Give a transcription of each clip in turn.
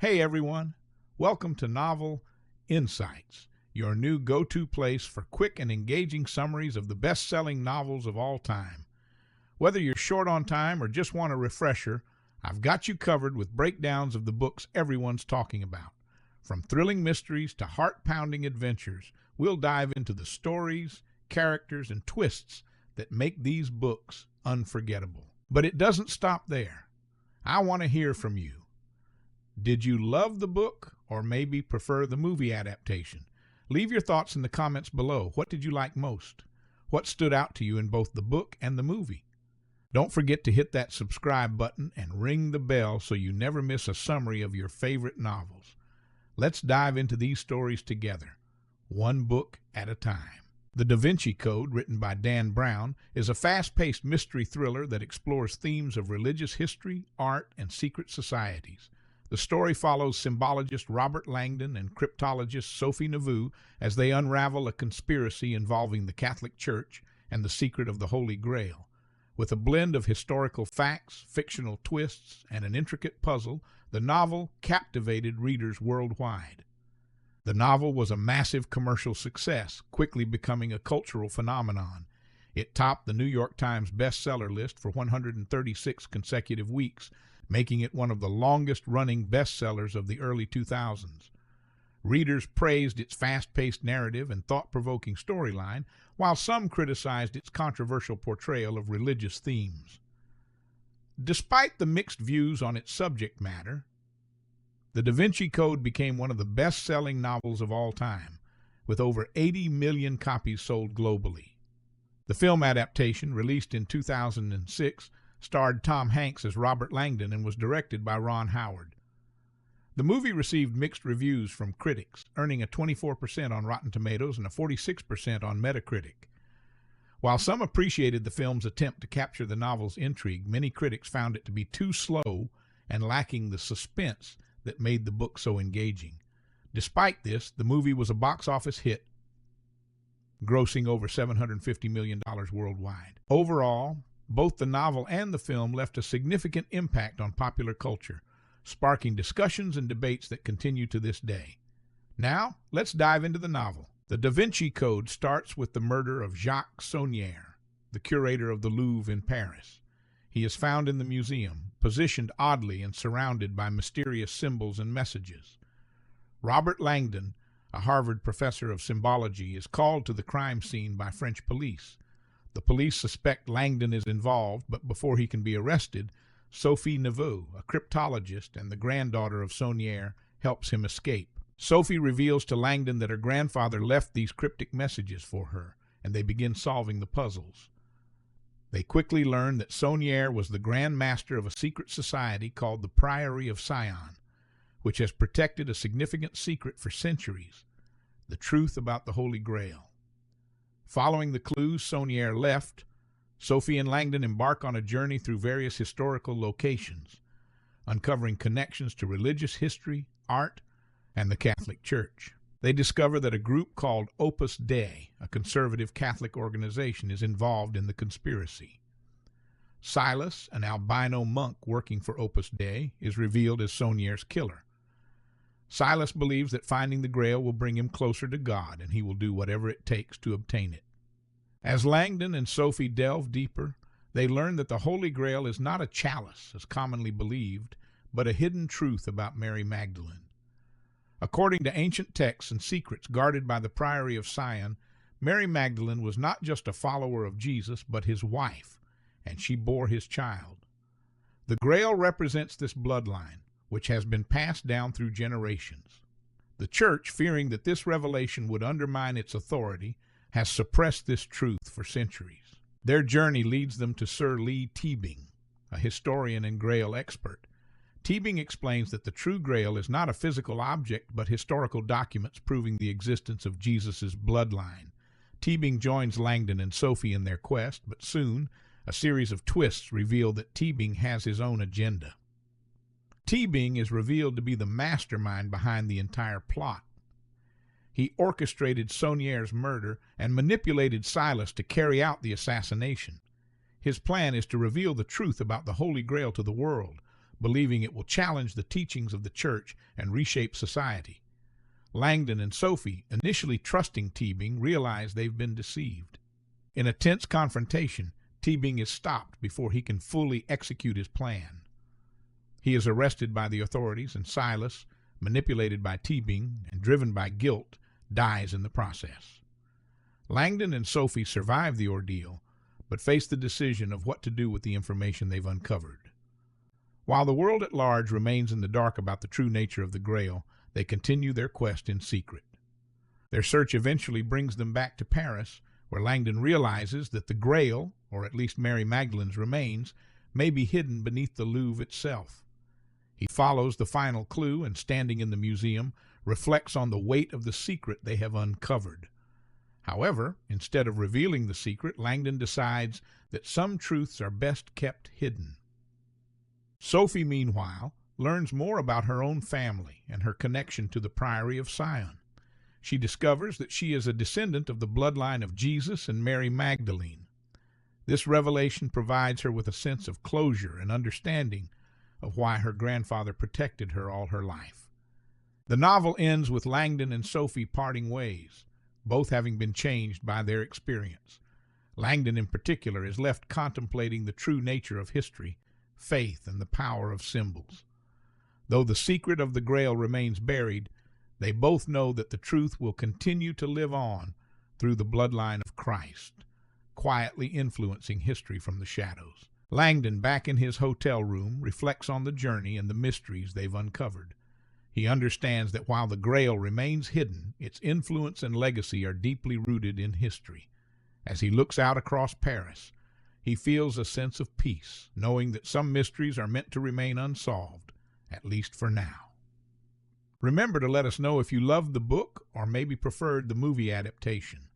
Hey everyone, welcome to Novel Insights, your new go-to place for quick and engaging summaries of the best-selling novels of all time. Whether you're short on time or just want a refresher, I've got you covered with breakdowns of the books everyone's talking about. From thrilling mysteries to heart-pounding adventures, we'll dive into the stories, characters, and twists that make these books unforgettable. But it doesn't stop there. I want to hear from you. Did you love the book or maybe prefer the movie adaptation? Leave your thoughts in the comments below. What did you like most? What stood out to you in both the book and the movie? Don't forget to hit that subscribe button and ring the bell so you never miss a summary of your favorite novels. Let's dive into these stories together, one book at a time. The Da Vinci Code, written by Dan Brown, is a fast-paced mystery thriller that explores themes of religious history, art, and secret societies. The story follows symbologist Robert Langdon and cryptologist Sophie Neveu as they unravel a conspiracy involving the Catholic Church and the secret of the Holy Grail. With a blend of historical facts, fictional twists, and an intricate puzzle, the novel captivated readers worldwide. The novel was a massive commercial success, quickly becoming a cultural phenomenon. It topped the New York Times bestseller list for 136 consecutive weeks, making it one of the longest-running bestsellers of the early 2000s. Readers praised its fast-paced narrative and thought-provoking storyline, while some criticized its controversial portrayal of religious themes. Despite the mixed views on its subject matter, The Da Vinci Code became one of the best-selling novels of all time, with over 80 million copies sold globally. The film adaptation, released in 2006, starred Tom Hanks as Robert Langdon and was directed by Ron Howard. The movie received mixed reviews from critics, earning a 24% on Rotten Tomatoes and a 46% on Metacritic. While some appreciated the film's attempt to capture the novel's intrigue, many critics found it to be too slow and lacking the suspense that made the book so engaging. Despite this, the movie was a box office hit, grossing over $750 million worldwide. Overall, both the novel and the film left a significant impact on popular culture, sparking discussions and debates that continue to this day. Now, let's dive into the novel. The Da Vinci Code starts with the murder of Jacques Saunière, the curator of the Louvre in Paris. He is found in the museum, positioned oddly and surrounded by mysterious symbols and messages. Robert Langdon, a Harvard professor of symbology, is called to the crime scene by French police. The police suspect Langdon is involved, but before he can be arrested, Sophie Neveu, a cryptologist and the granddaughter of Saunière, helps him escape. Sophie reveals to Langdon that her grandfather left these cryptic messages for her, and they begin solving the puzzles. They quickly learn that Saunière was the Grand Master of a secret society called the Priory of Sion, which has protected a significant secret for centuries, the truth about the Holy Grail. Following the clues Saunière left, Sophie and Langdon embark on a journey through various historical locations, uncovering connections to religious history, art, and the Catholic Church. They discover that a group called Opus Dei, a conservative Catholic organization, is involved in the conspiracy. Silas, an albino monk working for Opus Dei, is revealed as Saunière's killer. Silas believes that finding the Grail will bring him closer to God, and he will do whatever it takes to obtain it. As Langdon and Sophie delve deeper, they learn that the Holy Grail is not a chalice, as commonly believed, but a hidden truth about Mary Magdalene. According to ancient texts and secrets guarded by the Priory of Sion, Mary Magdalene was not just a follower of Jesus, but his wife, and she bore his child. The Grail represents this bloodline, which has been passed down through generations. The Church, fearing that this revelation would undermine its authority, has suppressed this truth for centuries. Their journey leads them to Sir Lee Teabing, a historian and Grail expert. Teabing explains that the true Grail is not a physical object, but historical documents proving the existence of Jesus' bloodline. Teabing joins Langdon and Sophie in their quest, but soon a series of twists reveal that Teabing has his own agenda. Teabing is revealed to be the mastermind behind the entire plot. He orchestrated Saunière's murder and manipulated Silas to carry out the assassination. His plan is to reveal the truth about the Holy Grail to the world, believing it will challenge the teachings of the church and reshape society. Langdon and Sophie, initially trusting Teabing, realize they've been deceived. In a tense confrontation, Teabing is stopped before he can fully execute his plan. He is arrested by the authorities, and Silas, manipulated by Teabing and driven by guilt, dies in the process. Langdon and Sophie survive the ordeal, but face the decision of what to do with the information they've uncovered. While the world at large remains in the dark about the true nature of the Grail, they continue their quest in secret. Their search eventually brings them back to Paris, where Langdon realizes that the Grail, or at least Mary Magdalene's remains, may be hidden beneath the Louvre itself. He follows the final clue and, standing in the museum, reflects on the weight of the secret they have uncovered. However, instead of revealing the secret, Langdon decides that some truths are best kept hidden. Sophie, meanwhile, learns more about her own family and her connection to the Priory of Sion. She discovers that she is a descendant of the bloodline of Jesus and Mary Magdalene. This revelation provides her with a sense of closure and understanding of why her grandfather protected her all her life. The novel ends with Langdon and Sophie parting ways, both having been changed by their experience. Langdon, in particular, is left contemplating the true nature of history, faith, and the power of symbols. Though the secret of the Grail remains buried, they both know that the truth will continue to live on through the bloodline of Christ, quietly influencing history from the shadows. Langdon, back in his hotel room, reflects on the journey and the mysteries they've uncovered. He understands that while the Grail remains hidden, its influence and legacy are deeply rooted in history. As he looks out across Paris, he feels a sense of peace, knowing that some mysteries are meant to remain unsolved, at least for now. Remember to let us know if you loved the book or maybe preferred the movie adaptation.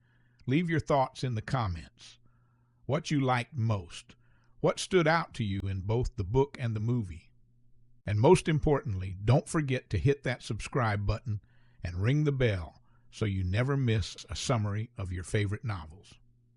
Leave your thoughts in the comments. What you liked most. What stood out to you in both the book and the movie? And most importantly, don't forget to hit that subscribe button and ring the bell so you never miss a summary of your favorite novels.